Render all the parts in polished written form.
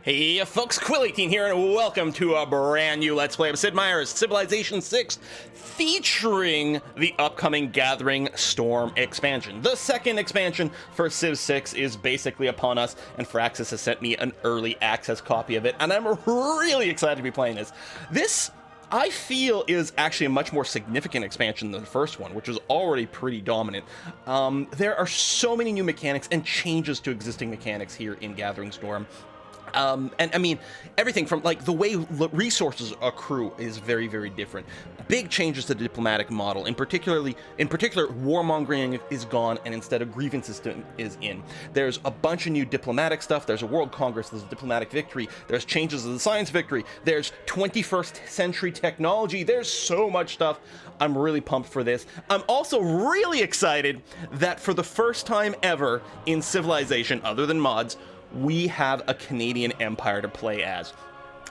Hey folks, Quill18 here, and welcome to a brand new Let's Play of Sid Meier's Civilization 6, featuring the upcoming Gathering Storm expansion. The second expansion for Civ 6 is basically upon us, and Firaxis has sent me an early access copy of it, and I'm really excited to be playing this. This, I feel, is actually a much more significant expansion than the first one, which was already pretty dominant. There are so many new mechanics and changes to existing mechanics here in Gathering Storm. And I mean, everything from like the way resources accrue is very, very different. Big changes to the diplomatic model. In particular, warmongering is gone, and instead a grievance system is in. There's a bunch of new diplomatic stuff. There's a world congress. There's a diplomatic victory. There's changes to the science victory. There's 21st century technology. There's so much stuff. I'm really pumped for this. I'm also really excited that for the first time ever in Civilization, other than mods, we have a Canadian empire to play as.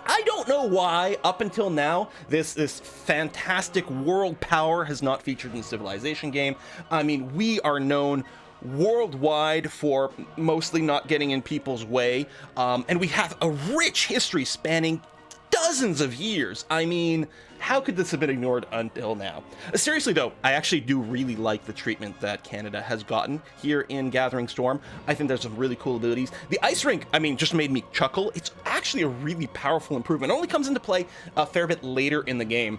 I don't know why, up until now, this fantastic world power has not featured in the Civilization game. I mean, we are known worldwide for mostly not getting in people's way, and we have a rich history spanning dozens of years. I mean, how could this have been ignored until now? Seriously though, I actually do really like the treatment that Canada has gotten here in Gathering Storm. I think there's some really cool abilities. The ice rink, I mean, just made me chuckle. It's actually a really powerful improvement. It only comes into play a fair bit later in the game.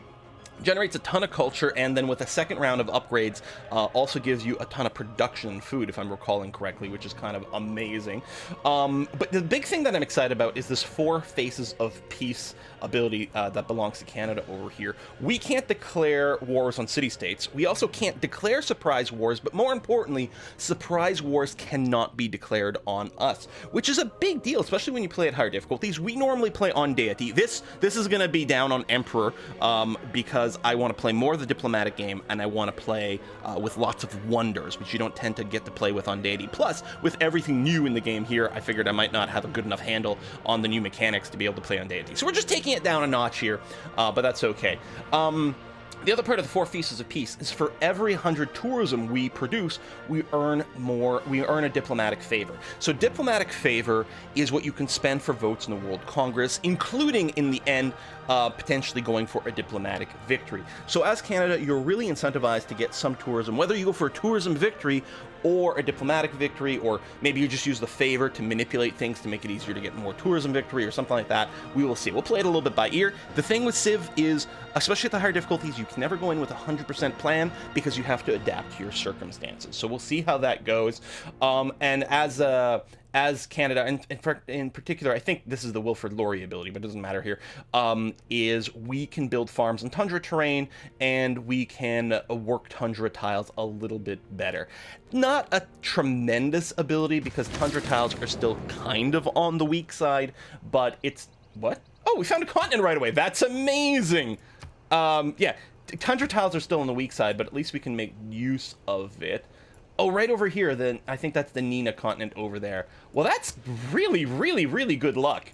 Generates a ton of culture, and then with a second round of upgrades, also gives you a ton of production and food, if I'm recalling correctly, which is kind of amazing. But the big thing that I'm excited about is this Four Faces of Peace ability that belongs to Canada over here. We can't declare wars on city-states. We also can't declare surprise wars, but more importantly, surprise wars cannot be declared on us, which is a big deal, especially when you play at higher difficulties. We normally play on deity. This is going to be down on Emperor, because I want to play more of the diplomatic game, and I want to play with lots of wonders, which you don't tend to get to play with on deity. Plus, with everything new in the game here, I figured I might not have a good enough handle on the new mechanics to be able to play on deity. So we're just taking it down a notch here, but that's okay. The other part of the Four Faces of Peace is for every 100 tourism we produce, we earn a diplomatic favor. So diplomatic favor is what you can spend for votes in the World Congress, including in the end, potentially going for a diplomatic victory. So as Canada, you're really incentivized to get some tourism, whether you go for a tourism victory or a diplomatic victory, or maybe you just use the favor to manipulate things to make it easier to get more tourism victory or something like that. We will see. We'll play it a little bit by ear. The thing with Civ is, especially at the higher difficulties, you can never go in with a 100% plan because you have to adapt to your circumstances. So we'll see how that goes. And as Canada, and in particular, I think this is the Wilfrid Laurier ability, but it doesn't matter here, is we can build farms in tundra terrain, and we can work tundra tiles a little bit better. Not a tremendous ability, because tundra tiles are still kind of on the weak side, but it's... What? Oh, we found a continent right away. That's amazing! Yeah, tundra tiles are still on the weak side, but at least we can make use of it. Oh, right over here, then I think that's the Nina continent over there. Well, that's really, really, really good luck.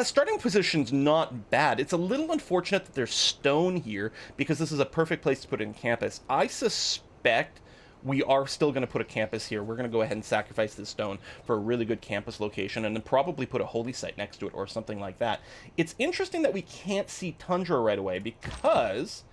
Starting position's not bad. It's a little unfortunate that there's stone here, because this is a perfect place to put in campus. I suspect we are still going to put a campus here. We're going to go ahead and sacrifice this stone for a really good campus location, and then probably put a holy site next to it or something like that. It's interesting that we can't see tundra right away, because,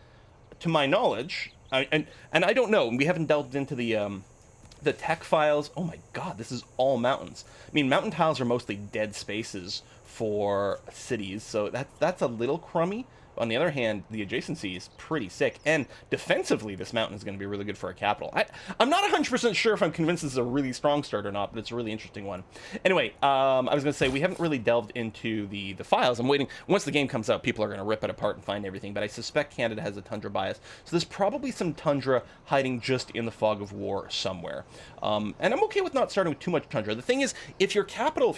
to my knowledge... And I don't know. We haven't delved into the tech files. Oh my god, this is all mountains. I mean, mountain tiles are mostly dead spaces for cities, so that's a little crummy. On the other hand, the adjacency is pretty sick, and defensively, this mountain is going to be really good for a capital. I'm not 100% sure if I'm convinced this is a really strong start or not, but it's a really interesting one. Anyway, I was going to say, we haven't really delved into the files. I'm waiting. Once the game comes out, people are going to rip it apart and find everything, but I suspect Canada has a tundra bias, so there's probably some tundra hiding just in the fog of war somewhere. And I'm okay with not starting with too much tundra. The thing is, if your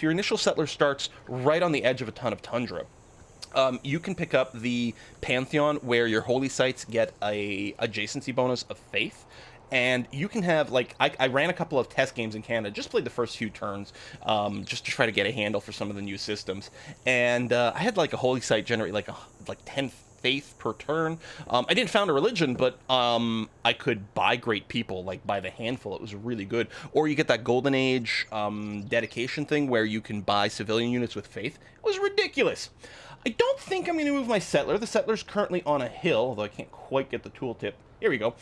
initial settler starts right on the edge of a ton of tundra, you can pick up the Pantheon, where your holy sites get a adjacency bonus of faith, and you can have, like, I ran a couple of test games in Canada, just played the first few turns, just to try to get a handle for some of the new systems, and I had like a holy site generate like 10 faith per turn. I didn't found a religion, but I could buy great people, like by the handful. It was really good. Or you get that Golden Age dedication thing where you can buy civilian units with faith. It was ridiculous. I don't think I'm going to move my settler. The settler's currently on a hill, although I can't quite get the tooltip. Here we go.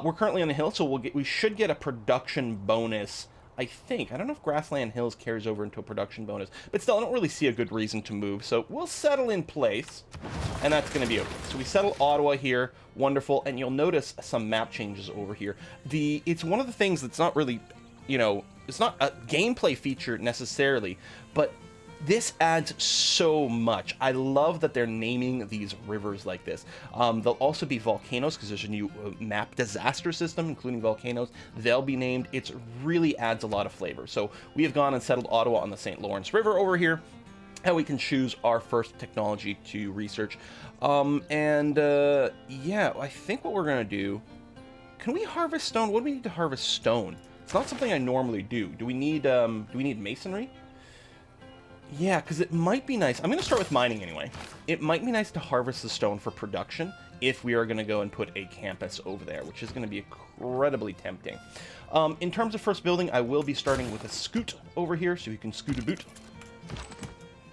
We're currently on a hill, so we should get a production bonus, I think. I don't know if Grassland Hills carries over into a production bonus, but still, I don't really see a good reason to move, so we'll settle in place, and that's going to be okay. So we settle Ottawa here, wonderful, and you'll notice some map changes over here. It's one of the things that's not really, it's not a gameplay feature necessarily, but this adds so much. I love that they're naming these rivers like this. There'll also be volcanoes because there's a new map disaster system, including volcanoes. They'll be named. It really adds a lot of flavor. So we have gone and settled Ottawa on the St. Lawrence River over here. And we can choose our first technology to research. Yeah, I think what we're going to do... Can we harvest stone? What do we need to harvest stone? It's not something I normally do. Do we need masonry? Yeah, because it might be nice. I'm going to start with mining anyway. It might be nice to harvest the stone for production if we are going to go and put a campus over there, which is going to be incredibly tempting. In terms of first building, I will be starting with a scoot over here, so you can scoot a boot.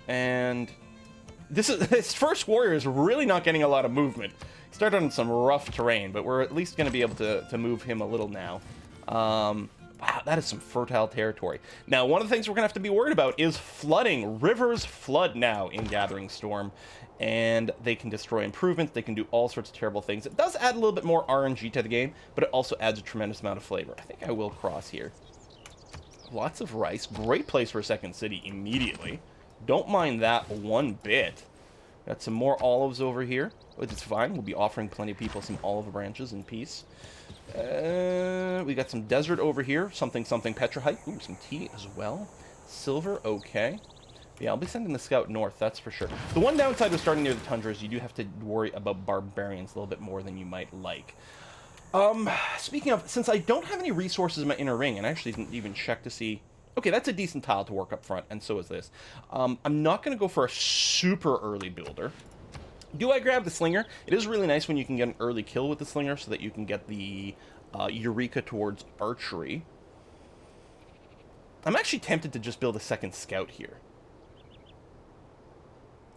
And this first warrior is really not getting a lot of movement. He started on some rough terrain, but we're at least going to be able to move him a little now. Wow, that is some fertile territory. Now, one of the things we're going to have to be worried about is flooding. Rivers flood now in Gathering Storm, and they can destroy improvements. They can do all sorts of terrible things. It does add a little bit more RNG to the game, but it also adds a tremendous amount of flavor. I think I will cross here. Lots of rice. Great place for a second city immediately. Don't mind that one bit. Got some more olives over here, which is fine. We'll be offering plenty of people some olive branches in peace. We got some desert over here. Something petrahite. Ooh, some tea as well. Silver, okay. Yeah, I'll be sending the scout north, that's for sure. The one downside of starting near the tundra is you do have to worry about barbarians a little bit more than you might like. Speaking of, since I don't have any resources in my inner ring, and I actually didn't even check to see... Okay, that's a decent tile to work up front, and so is this. I'm not going to go for a super early builder. Do I grab the slinger? It is really nice when you can get an early kill with the slinger so that you can get the Eureka towards archery. I'm actually tempted to just build a second scout here.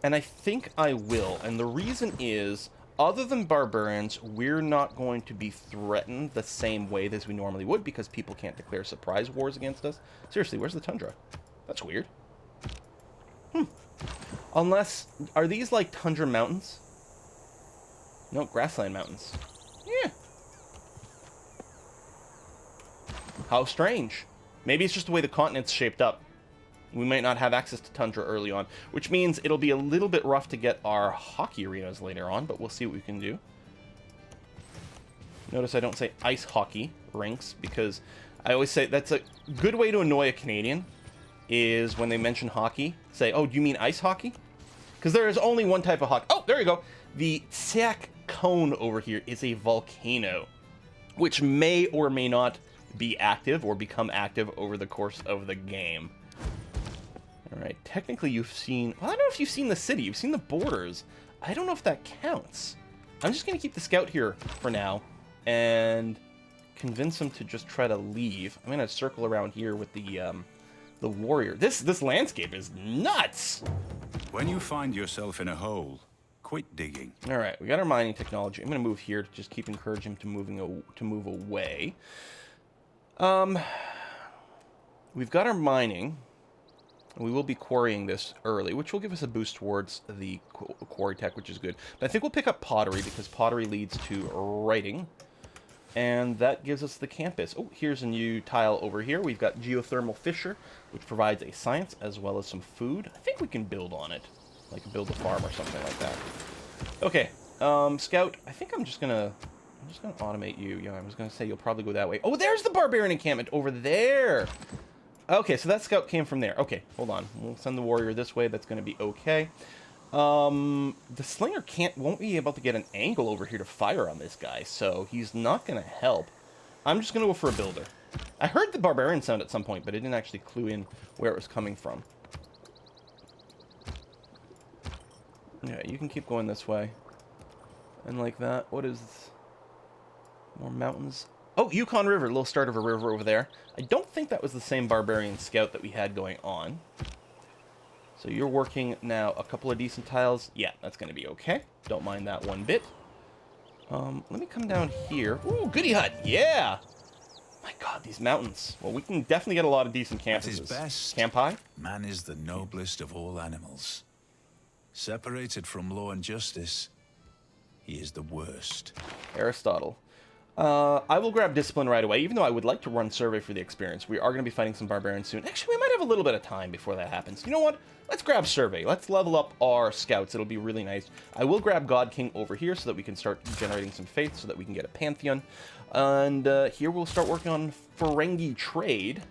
And I think I will. And the reason is, other than barbarians, we're not going to be threatened the same way as we normally would because people can't declare surprise wars against us. Seriously, where's the tundra? That's weird. Unless, are these like tundra mountains? No, grassland mountains. Yeah. How strange. Maybe it's just the way the continent's shaped up. We might not have access to tundra early on, which means it'll be a little bit rough to get our hockey arenas later on, but we'll see what we can do. Notice I don't say ice hockey rinks, because I always say that's a good way to annoy a Canadian, is when they mention hockey, say, oh, do you mean ice hockey? Because there is only one type of hockey. Oh, there you go. The Tsiak Cone over here is a volcano, which may or may not be active or become active over the course of the game. All right, technically you've seen... Well, I don't know if you've seen the city. You've seen the borders. I don't know if that counts. I'm just going to keep the scout here for now and convince him to just try to leave. I'm going to circle around here with the warrior. This landscape is nuts! When you find yourself in a hole, quit digging. All right, we got our mining technology. I'm going to move here to just keep encouraging him to move away. We've got our mining. We will be quarrying this early, which will give us a boost towards the quarry tech, which is good. But I think we'll pick up pottery, because pottery leads to writing. And that gives us the campus. Oh, here's a new tile over here. We've got geothermal fissure, which provides a science as well as some food. I think we can build on it. Like build a farm or something like that. Okay, scout, I think I'm just gonna automate you. Yeah, I was gonna say you'll probably go that way. Oh, there's the barbarian encampment over there. Okay, so that scout came from there. Okay, hold on. We'll send the warrior this way. That's going to be okay. The slinger won't be able to get an angle over here to fire on this guy, so he's not going to help. I'm just going to go for a builder. I heard the barbarian sound at some point, but it didn't actually clue in where it was coming from. Yeah, you can keep going this way. And like that, what is... More mountains. Oh, Yukon River, a little start of a river over there. I don't think that was the same barbarian scout that we had going on. So you're working now a couple of decent tiles. Yeah, that's going to be okay. Don't mind that one bit. Let me come down here. Ooh, goody hut. Yeah. My God, these mountains. Well, we can definitely get a lot of decent campuses. At his best, Camp high? man is the noblest of all animals. Separated from law and justice, he is the worst. Aristotle. I will grab discipline right away, even though I would like to run survey for the experience. We are going to be fighting some barbarians soon. Actually, we might have a little bit of time before that happens. You know what? Let's grab survey. Let's level up our scouts. It'll be really nice. I will grab God King over here so that we can start generating some faith so that we can get a pantheon. And here we'll start working on Ferengi trade.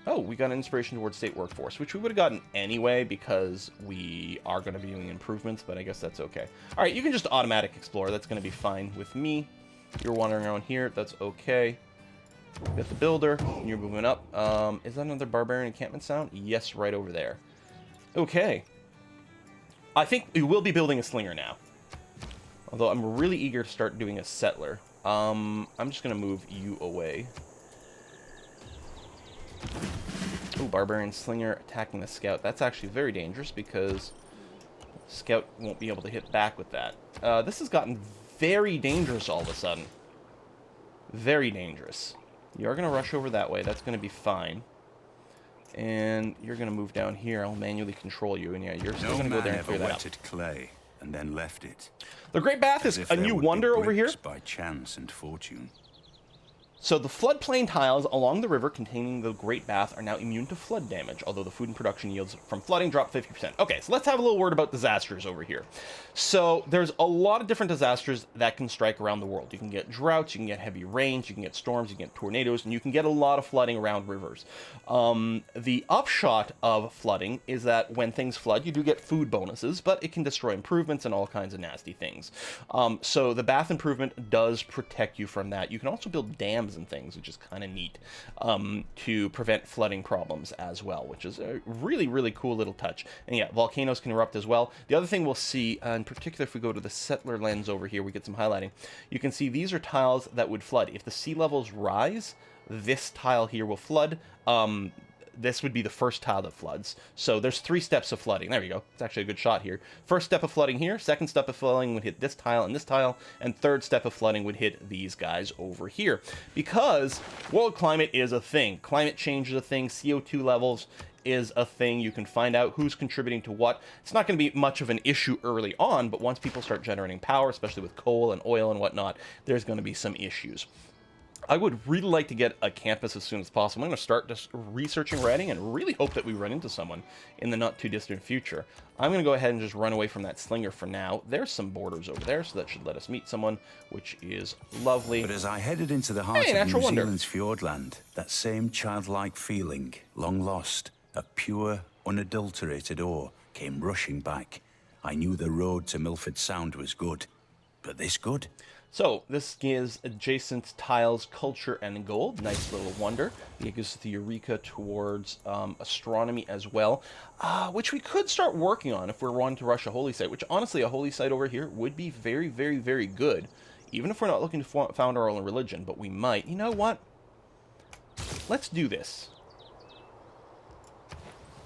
Oh, we got an inspiration towards state workforce, which we would have gotten anyway because we are going to be doing improvements, but I guess that's okay. All right, you can just automatic explore. That's going to be fine with me. You're wandering around here. That's okay. Got the builder. And you're moving up. Is that another barbarian encampment sound? Yes, right over there. Okay. I think we will be building a slinger now. Although I'm really eager to start doing a settler. I'm just going to move you away. Oh, barbarian slinger attacking the scout. That's actually very dangerous because scout won't be able to hit back with that. This has gotten very dangerous all of a sudden. Very dangerous. You're going to rush over that way. That's going to be fine. And you're going to move down here. I'll manually control you. And yeah, you're still going to go there and clear that up. Clay and then left it. The Great Bath is a new wonder over here. By chance and fortune. So the floodplain tiles along the river containing the Great Bath are now immune to flood damage, although the food and production yields from flooding drop 50%. Okay, so let's have a little word about disasters over here. So there's a lot of different disasters that can strike around the world. You can get droughts, you can get heavy rains, you can get storms, you can get tornadoes, and you can get a lot of flooding around rivers. The upshot of flooding is that when things flood, you do get food bonuses, but it can destroy improvements and all kinds of nasty things. So the bath improvement does protect you from that. You can also build dams and things, which is kind of neat, to prevent flooding problems as well, which is a really, really cool little touch. And yeah, volcanoes can erupt as well. The other thing we'll see, in particular if we go to the settler lens over here, we get some highlighting. You can see these are tiles that would flood. If the sea levels rise, this tile here will flood. This would be the first tile that floods. So there's 3 steps of flooding. There we go. It's actually a good shot here. First step of flooding here. Second step of flooding would hit this tile and this tile. And third step of flooding would hit these guys over here. Because world climate is a thing. Climate change is a thing. CO2 levels is a thing. You can find out who's contributing to what. It's not going to be much of an issue early on, but once people start generating power, especially with coal and oil and whatnot, there's going to be some issues. I would really like to get a campus as soon as possible. I'm going to start just researching writing and really hope that we run into someone in the not too distant future. I'm going to go ahead and just run away from that slinger for now. There's some borders over there, so that should let us meet someone, which is lovely. But as I headed into the heart of New Zealand's fjordland, that same childlike feeling, long lost, of pure, unadulterated awe, came rushing back. I knew the road to Milford Sound was good, but this good? So, this gives adjacent tiles culture and gold. Nice little wonder. It gives us the Eureka towards astronomy as well, which we could start working on if we're wanting to rush a holy site, which honestly, a holy site over here would be very, very, very good, even if we're not looking to found our own religion, but we might. You know what? Let's do this.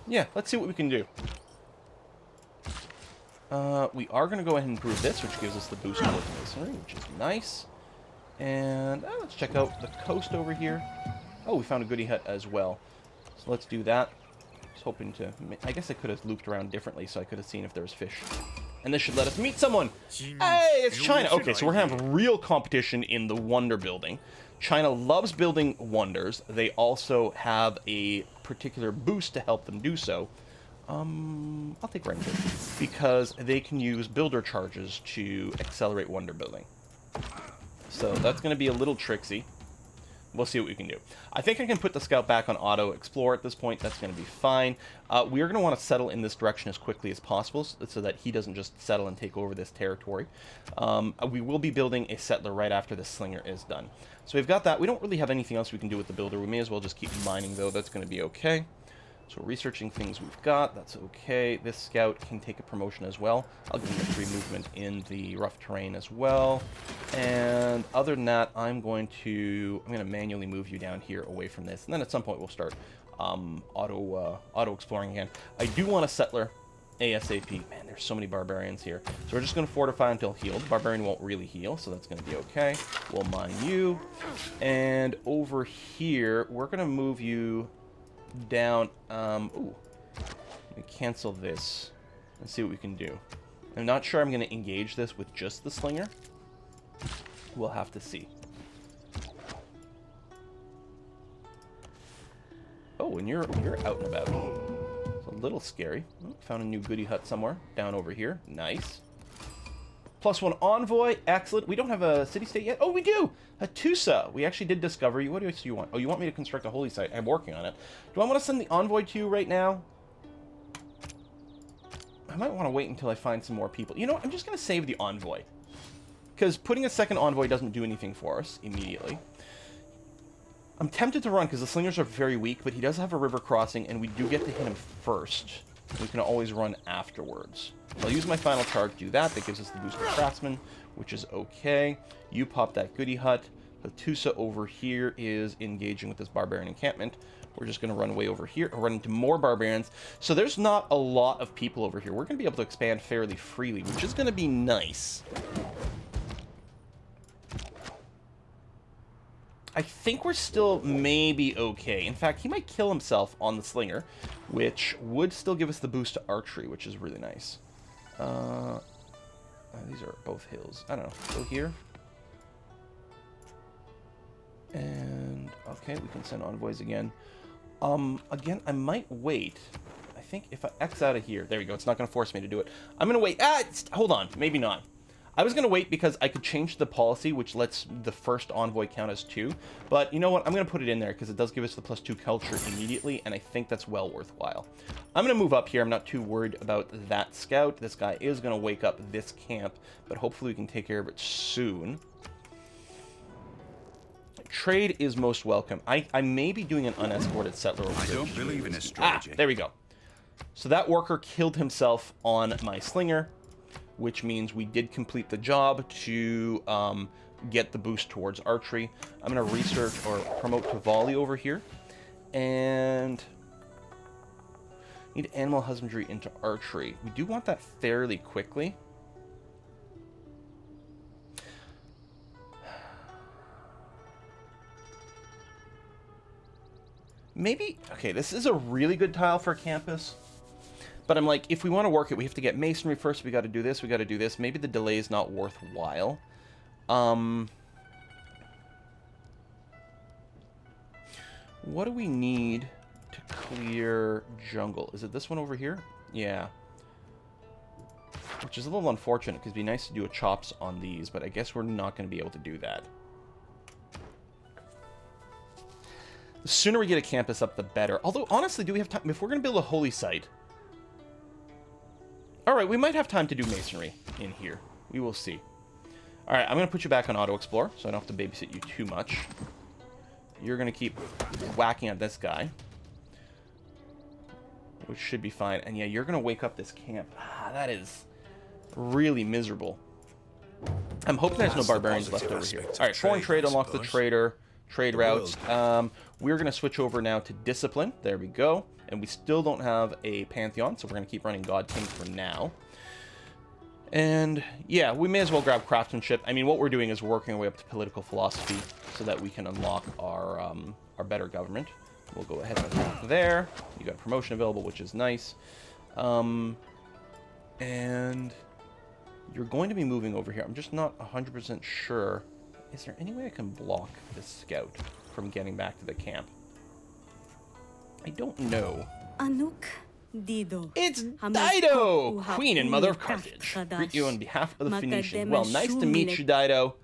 Yeah, let's see what we can do. We are going to go ahead and improve this, which gives us the boost towards masonry, which is nice. And let's check out the coast over here. Oh, we found a goody hut as well. So let's do that. Just hoping to... I guess I could have looped around differently, so I could have seen if there was fish. And this should let us meet someone. Hey, it's China. Okay, so we're having real competition in the wonder building. China loves building wonders. They also have a particular boost to help them do so. I'll take Ranger, because they can use builder charges to accelerate wonder building. So that's going to be a little tricksy. We'll see what we can do. I think I can put the scout back on auto explore at this point. That's going to be fine. We are going to want to settle in this direction as quickly as possible so that he doesn't just settle and take over this territory. We will be building a settler right after the slinger is done. So we've got that. We don't really have anything else we can do with the builder. We may as well just keep mining, though. That's going to be okay. So researching things we've got, that's okay. This scout can take a promotion as well. I'll give him a 3 movement in the rough terrain as well. And other than that, I'm going to manually move you down here away from this. And then at some point we'll start auto exploring again. I do want a settler ASAP. Man, there's so many barbarians here. So we're just going to fortify until healed. The barbarian won't really heal, so that's going to be okay. We'll mine you. And over here, we're going to move you down. Ooh. Let me cancel this and see what we can do. I'm not sure I'm going to engage this with just the slinger. We'll have to see. Oh, and you're out and about. It's a little scary. Oh, found a new goody hut somewhere down over here. Nice. +1 envoy. Excellent. We don't have a city-state yet. Oh, we do! Hattusa. We actually did discover you. What else do you want? Oh, you want me to construct a holy site. I'm working on it. Do I want to send the envoy to you right now? I might want to wait until I find some more people. You know what? I'm just going to save the envoy. Because putting a second envoy doesn't do anything for us immediately. I'm tempted to run because the slingers are very weak, but he does have a river crossing, and we do get to hit him first. We can always run afterwards. I'll use my final charge to do that. That gives us the boost of craftsman, which is okay. You pop that goody hut. Hattusa over here is engaging with this barbarian encampment. We're just going to run way over here, or run into more barbarians. So there's not a lot of people over here. We're going to be able to expand fairly freely, which is going to be nice. I think we're still maybe okay. In fact, he might kill himself on the slinger, which would still give us the boost to archery, which is really nice. These are both hills. I don't know. Go here. And, okay, we can send envoys again. Again, I might wait. I think if I X out of here, there we go. It's not going to force me to do it. I'm going to wait. Hold on. Maybe not. I was going to wait because I could change the policy, which lets the first envoy count as 2. But you know what? I'm going to put it in there because it does give us the +2 culture immediately, and I think that's well worthwhile. I'm going to move up here. I'm not too worried about that scout. This guy is going to wake up this camp, but hopefully we can take care of it soon. Trade is most welcome. I may be doing an unescorted settler over here. I don't believe in astrology. There we go. So that worker killed himself on my slinger, which means we did complete the job to get the boost towards archery. I'm going to research or promote to volley over here. And need animal husbandry into archery. We do want that fairly quickly. Maybe, okay, this is a really good tile for a campus. But I'm like, if we want to work it, we have to get masonry first. We got to do this. We got to do this. Maybe the delay is not worthwhile. What do we need to clear jungle? Is it this one over here? Yeah. Which is a little unfortunate because it'd be nice to do a chops on these, but I guess we're not going to be able to do that. The sooner we get a campus up, the better. Although, honestly, do we have time? If we're going to build a holy site... Alright, we might have time to do masonry in here. We will see. Alright, I'm going to put you back on Auto Explore, so I don't have to babysit you too much. You're going to keep whacking at this guy, which should be fine. And yeah, you're going to wake up this camp. That is really miserable. I'm hoping there's no barbarians left over here. Alright, foreign trade unlocks the trader. Trade routes. We're going to switch over now to discipline. There we go. And we still don't have a pantheon, so we're going to keep running God King for now. And yeah, we may as well grab craftsmanship. I mean, what we're doing is working our way up to political philosophy so that we can unlock our better government. We'll go ahead and attack there. You got a promotion available, which is nice. And you're going to be moving over here. I'm just not 100% sure. Is there any way I can block this scout from getting back to the camp? I don't know. It's Dido, Queen and Mother of Carthage. Greet you on behalf of the Phoenicians. Well, nice to meet you, Dido.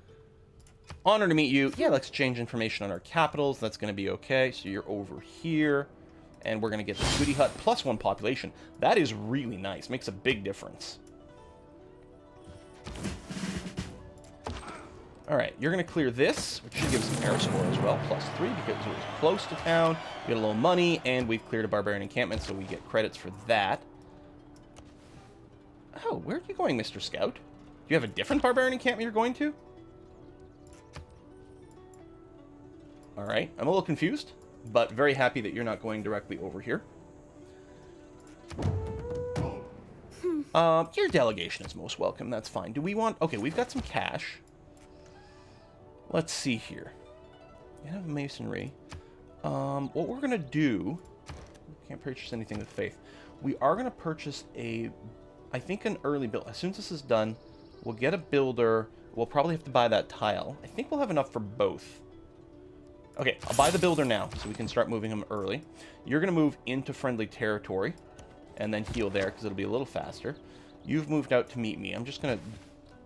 Honor to meet you. Yeah, let's exchange information on our capitals. That's going to be okay. So you're over here. And we're going to get the Goody Hut +1 population. That is really nice. Makes a big difference. Alright, you're going to clear this, which should give us an air score as well, +3, because it was close to town. We get a little money, and we've cleared a barbarian encampment, so we get credits for that. Oh, where are you going, Mr. Scout? Do you have a different barbarian encampment you're going to? Alright, I'm a little confused, but very happy that you're not going directly over here. Your delegation is most welcome, that's fine. Do we want... Okay, we've got some cash. Let's see here. You have masonry. What we're going to do... Can't purchase anything with faith. We are going to purchase a... I think an early build. As soon as this is done, we'll get a builder. We'll probably have to buy that tile. I think we'll have enough for both. Okay, I'll buy the builder now, so we can start moving him early. You're going to move into friendly territory, and then heal there, because it'll be a little faster. You've moved out to meet me. I'm just going to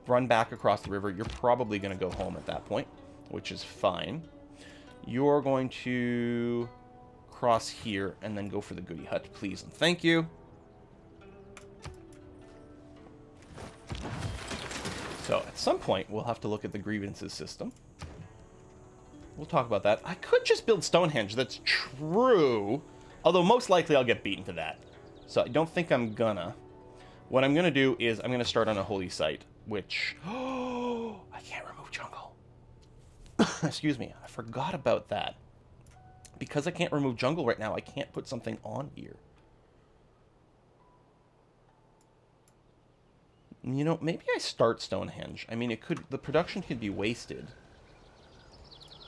run back across the river. You're probably going to go home at that point, which is fine. You're going to cross here, and then go for the goody hut, please, and thank you. So, at some point, we'll have to look at the grievances system. We'll talk about that. I could just build Stonehenge, that's true. Although, most likely, I'll get beaten to that. So, I don't think I'm gonna. What I'm gonna do is, I'm gonna start on a holy site, which... Oh, I can't remove jungle. Excuse me, I forgot about that. Because I can't remove jungle right now, I can't put something on here. You know, maybe I start Stonehenge. I mean, it could... The production could be wasted.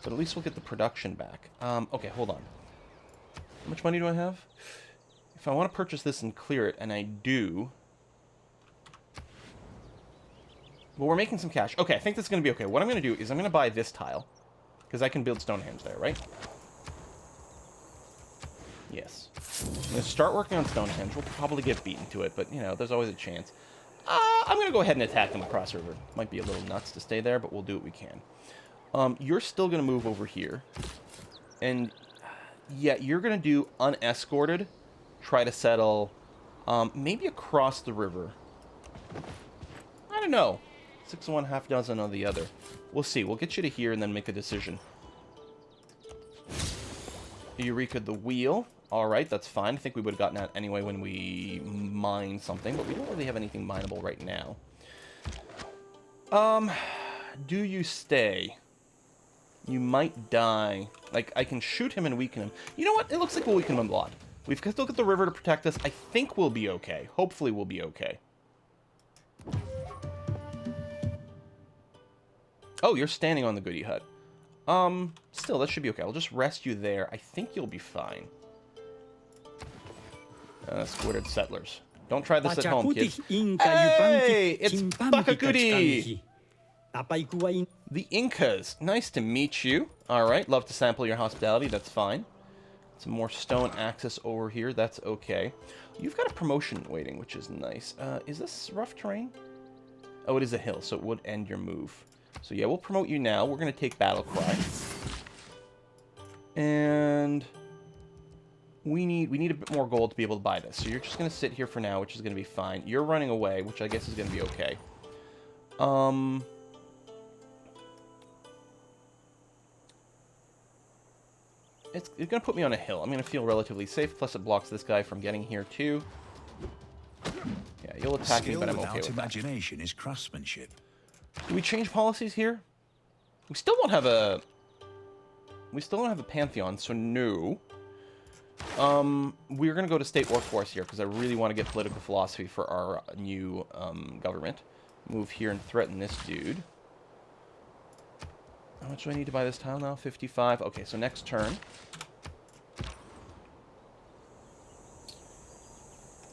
But at least we'll get the production back. Okay, hold on. How much money do I have? If I want to purchase this and clear it, and I do... Well, we're making some cash. Okay, I think that's going to be okay. What I'm going to do is I'm going to buy this tile. Because I can build Stonehenge there, right? Yes. I'm going to start working on Stonehenge. We'll probably get beaten to it, but, you know, there's always a chance. I'm going to go ahead and attack them across the river. Might be a little nuts to stay there, but we'll do what we can. You're still going to move over here. And, yeah, you're going to do unescorted. Try to settle, maybe across the river. I don't know. 6 of one, half dozen of the other. We'll see. We'll get you to here and then make a decision. Eureka the wheel. Alright, that's fine. I think we would have gotten that anyway when we mine something, but we don't really have anything mineable right now. Do you stay? You might die. Like, I can shoot him and weaken him. You know what? It looks like we'll weaken him a lot. We've got to look at the river to protect us. I think we'll be okay. Hopefully we'll be okay. Oh, you're standing on the goody hut. Still, that should be okay. I'll just rest you there. I think you'll be fine. Squirted settlers. Don't try this at home, kids. Hey! It's Bakagudi! The Incas. Nice to meet you. Alright, love to sample your hospitality. That's fine. Some more stone access over here. That's okay. You've got a promotion waiting, which is nice. Is this rough terrain? Oh, it is a hill, so it would end your move. So yeah, we'll promote you now. We're going to take Battle Cry. And... We need a bit more gold to be able to buy this. So you're just going to sit here for now, which is going to be fine. You're running away, which I guess is going to be okay. It's going to put me on a hill. I'm going to feel relatively safe, plus it blocks this guy from getting here too. Yeah, you'll attack me, but I'm okay with that. Imagination is craftsmanship. Do we change policies here? We still don't have a... We still don't have a pantheon, so no. We're going to go to state workforce here, because I really want to get political philosophy for our new government. Move here and threaten this dude. How much do I need to buy this tile now? 55. Okay, so next turn.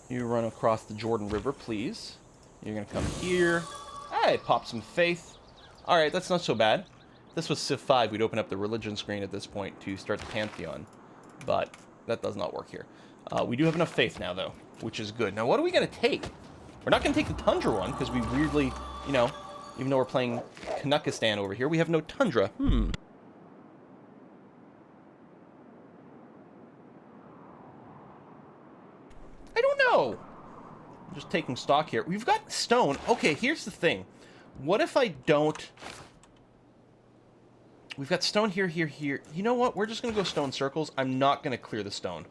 You run across the Jordan River, please. You're going to come here. Hey, pop some faith. Alright, that's not so bad. If this was Civ 5, we'd open up the religion screen at this point to start the Pantheon. But that does not work here. We do have enough faith now, though, which is good. Now, what are we going to take? We're not going to take the Tundra one, because we weirdly, you know, even though we're playing Kanukistan over here, we have no Tundra. I don't know. I'm just taking stock here. We've got stone. Okay, here's the thing. What if I don't We've got stone here, here, here. You know what? We're just going to go stone circles. I'm not going to clear the stone.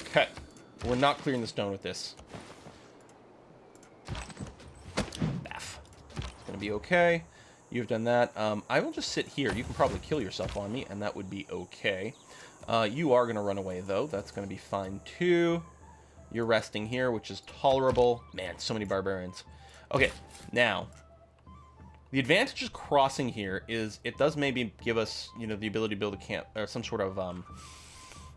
Okay. We're not clearing the stone with this. Baff. It's going to be okay. You've done that. I will just sit here. You can probably kill yourself on me, and that would be okay. You are going to run away, though. That's going to be fine, too. You're resting here, which is tolerable. Man, so many barbarians. Okay, now, the advantage of crossing here is it does maybe give us, you know, the ability to build a camp, or some sort of,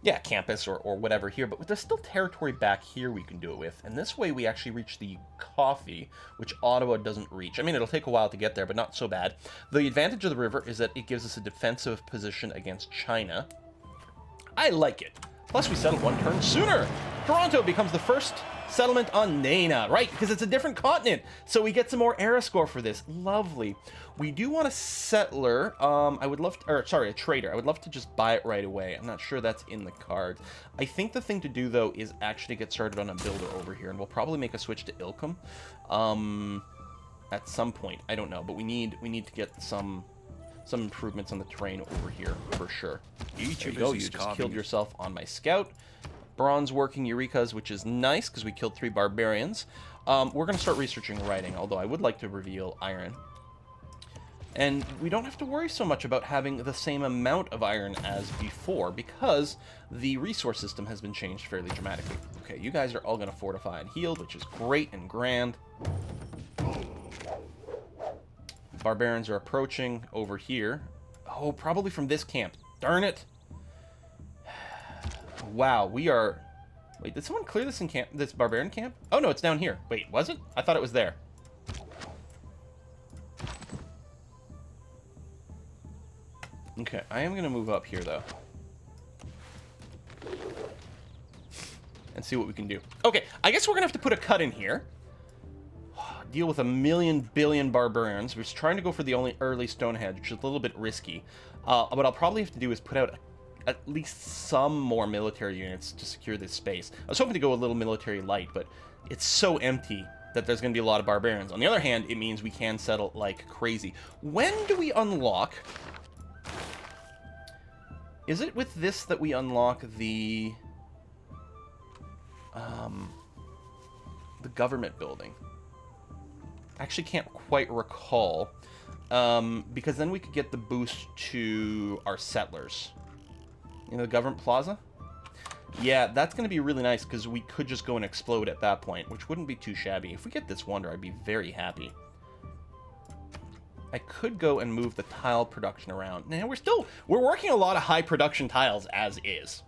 yeah, campus or whatever here, but there's still territory back here we can do it with, and this way we actually reach the coffee, which Ottawa doesn't reach. I mean, it'll take a while to get there, but not so bad. The advantage of the river is that it gives us a defensive position against China. I like it. Plus, we settle one turn sooner. Toronto becomes the first settlement on Nana, right? Because it's a different continent, so we get some more era score for this. Lovely. We do want a settler. I would love to, or sorry, a trader. I would love to just buy it right away. I'm not sure that's in the cards. I think the thing to do though is actually get started on a builder over here, and we'll probably make a switch to Ilkham at some point. I don't know, but we need to get some improvements on the terrain over here for sure. There you go. You just killed yourself on my scout. Bronze working Eurekas, which is nice because we killed 3 barbarians. We're going to start researching writing, although I would like to reveal iron. And we don't have to worry so much about having the same amount of iron as before because the resource system has been changed fairly dramatically. Okay, you guys are all going to fortify and heal, which is great and grand. Barbarians are approaching over here. Oh, probably from this camp. Darn it. Wow, we are... Wait, did someone clear this this barbarian camp? Oh, no, it's down here. Wait, was it? I thought it was there. Okay, I am going to move up here, though. And see what we can do. Okay, I guess we're going to have to put a cut in here. Deal with 1 billion barbarians. We're trying to go for the only early Stonehenge, which is a little bit risky. What I'll probably have to do is put out at least some more military units to secure this space. I was hoping to go a little military light, but it's so empty that there's going to be a lot of barbarians. On the other hand, it means we can settle like crazy. When do we unlock... Is it with this that we unlock the government building? I actually can't quite recall, because then we could get the boost to our settlers. You know, the government plaza? Yeah, that's going to be really nice, because we could just go and explode at that point, which wouldn't be too shabby. If we get this wonder, I'd be very happy. I could go and move the tile production around. Now, we're working a lot of high production tiles as is.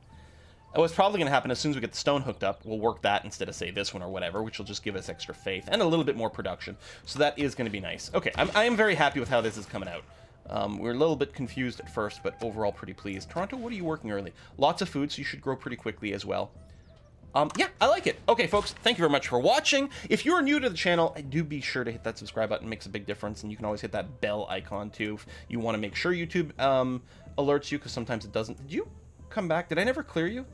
What's probably going to happen as soon as we get the stone hooked up, we'll work that instead of, say, this one or whatever, which will just give us extra faith and a little bit more production. So that is going to be nice. Okay, I am very happy with how this is coming out. We're a little bit confused at first, but overall pretty pleased. Toronto, what are you working early? Lots of food, so you should grow pretty quickly as well. Yeah, I like it. Okay, folks, thank you very much for watching. If you're new to the channel, do be sure to hit that subscribe button. It makes a big difference, and you can always hit that bell icon, too, if you want to make sure YouTube alerts you, because sometimes it doesn't. Did you come back? Did I never clear you?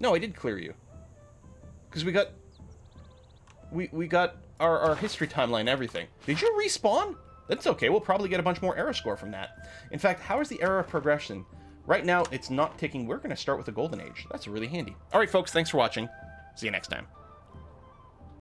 No, I did clear you. Because we got our history timeline and everything. Did you respawn? That's okay. We'll probably get a bunch more era score from that. In fact, how is the era progression? Right now, it's not ticking. We're going to start with the Golden Age. That's really handy. All right, folks, thanks for watching. See you next time.